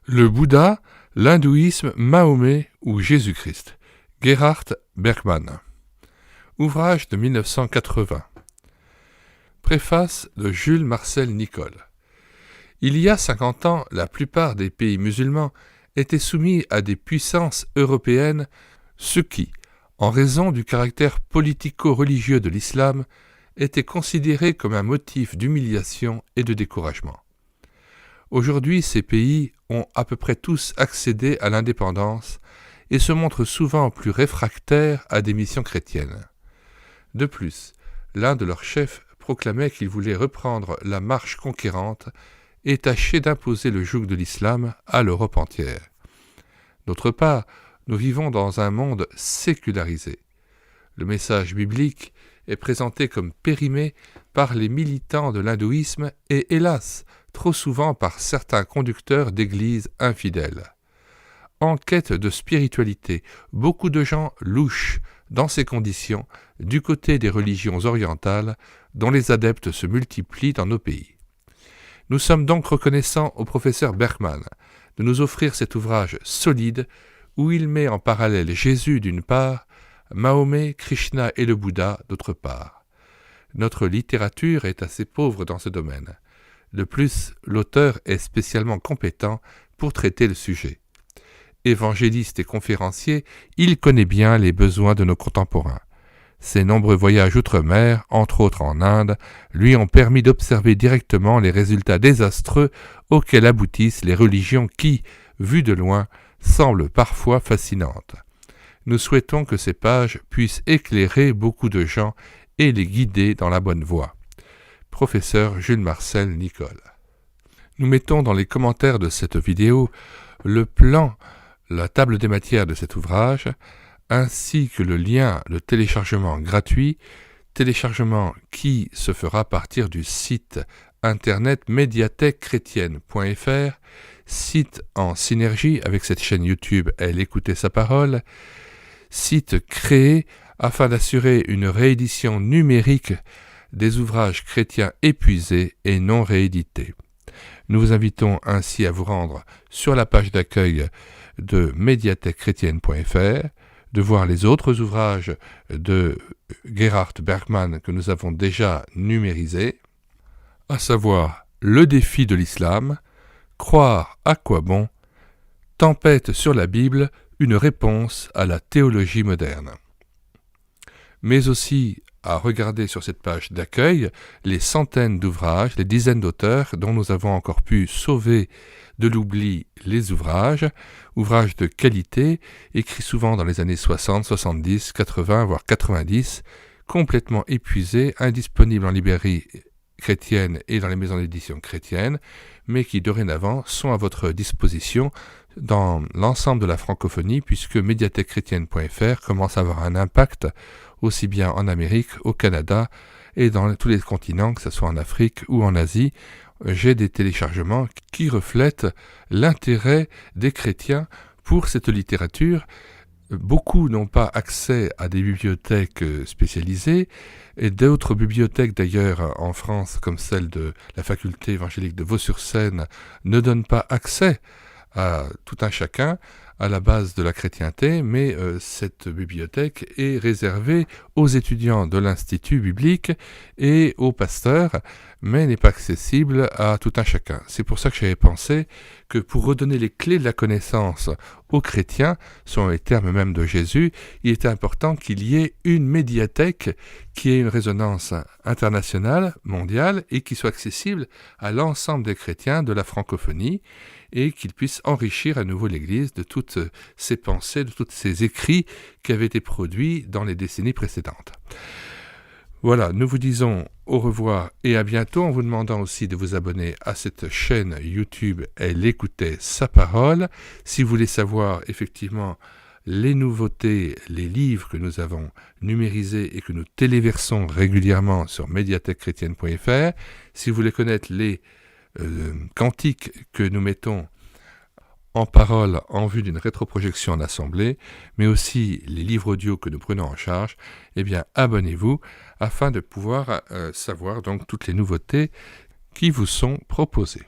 Le Bouddha, l'hindouisme, Mahomet ou Jésus-Christ. Gerhard Bergman. Ouvrage de 1980. Préface de Jules Marcel Nicolle. Il y a 50 ans, la plupart des pays musulmans étaient soumis à des puissances européennes, ce qui, en raison du caractère politico-religieux de l'islam, était considéré comme un motif d'humiliation et de découragement. Aujourd'hui, ces pays ont à peu près tous accédé à l'indépendance et se montrent souvent plus réfractaires à des missions chrétiennes. De plus, l'un de leurs chefs proclamait qu'il voulait reprendre la marche conquérante et tâcher d'imposer le joug de l'islam à l'Europe entière. D'autre part, nous vivons dans un monde sécularisé. Le message biblique est présenté comme périmé par les militants de l'hindouisme et, hélas, trop souvent par certains conducteurs d'églises infidèles. En quête de spiritualité, beaucoup de gens louchent, dans ces conditions, du côté des religions orientales, dont les adeptes se multiplient dans nos pays. Nous sommes donc reconnaissants au professeur Bergman de nous offrir cet ouvrage solide où il met en parallèle Jésus d'une part, Mahomet, Krishna et le Bouddha d'autre part. Notre littérature est assez pauvre dans ce domaine. De plus, l'auteur est spécialement compétent pour traiter le sujet. Évangéliste et conférencier, il connaît bien les besoins de nos contemporains. Ses nombreux voyages outre-mer, entre autres en Inde, lui ont permis d'observer directement les résultats désastreux auxquels aboutissent les religions qui, vues de loin, semblent parfois fascinantes. Nous souhaitons que ces pages puissent éclairer beaucoup de gens et les guider dans la bonne voie. Professeur Jules Marcel Nicolle. Nous mettons dans les commentaires de cette vidéo le plan, la table des matières de cet ouvrage, ainsi que le lien de téléchargement gratuit, téléchargement qui se fera à partir du site internet médiathèquechrétienne.fr, site en synergie avec cette chaîne YouTube Elle écoutait sa parole, site créé afin d'assurer une réédition numérique des ouvrages chrétiens épuisés et non réédités. Nous vous invitons ainsi à vous rendre sur la page d'accueil de médiathèquechrétienne.fr, de voir les autres ouvrages de Gerhard Bergman que nous avons déjà numérisés, à savoir Le défi de l'islam, Croire à quoi bon, Tempête sur la Bible, une réponse à la théologie moderne. Mais aussi à regarder sur cette page d'accueil les centaines d'ouvrages, les dizaines d'auteurs dont nous avons encore pu sauver de l'oubli les ouvrages de qualité, écrits souvent dans les années 60, 70, 80, voire 90, complètement épuisés, indisponibles en librairie chrétienne et dans les maisons d'édition chrétiennes, mais qui dorénavant sont à votre disposition dans l'ensemble de la francophonie, puisque médiathèquechrétienne.fr commence à avoir un impact aussi bien en Amérique, au Canada et dans tous les continents, que ce soit en Afrique ou en Asie. J'ai des téléchargements qui reflètent l'intérêt des chrétiens pour cette littérature. Beaucoup n'ont pas accès à des bibliothèques spécialisées, et d'autres bibliothèques d'ailleurs en France, comme celle de la faculté évangélique de Vaux-sur-Seine, ne donnent pas accès à tout un chacun à la base de la chrétienté, mais cette bibliothèque est réservée aux étudiants de l'Institut biblique et aux pasteurs, mais n'est pas accessible à tout un chacun. C'est pour ça que j'avais pensé que pour redonner les clés de la connaissance aux chrétiens, selon les termes même de Jésus, il était important qu'il y ait une médiathèque qui ait une résonance internationale, mondiale, et qui soit accessible à l'ensemble des chrétiens de la francophonie, et qu'il puisse enrichir à nouveau l'Église de toutes ces pensées, de tous ces écrits qui avaient été produits dans les décennies précédentes. Voilà, nous vous disons au revoir et à bientôt, en vous demandant aussi de vous abonner à cette chaîne YouTube Elle écoutait sa parole. Si vous voulez savoir effectivement les nouveautés, les livres que nous avons numérisés et que nous téléversons régulièrement sur médiathèquechrétienne.fr, si vous voulez connaître les cantiques que nous mettons en parole en vue d'une rétroprojection en assemblée, mais aussi les livres audio que nous prenons en charge, eh bien abonnez-vous afin de pouvoir savoir donc toutes les nouveautés qui vous sont proposées.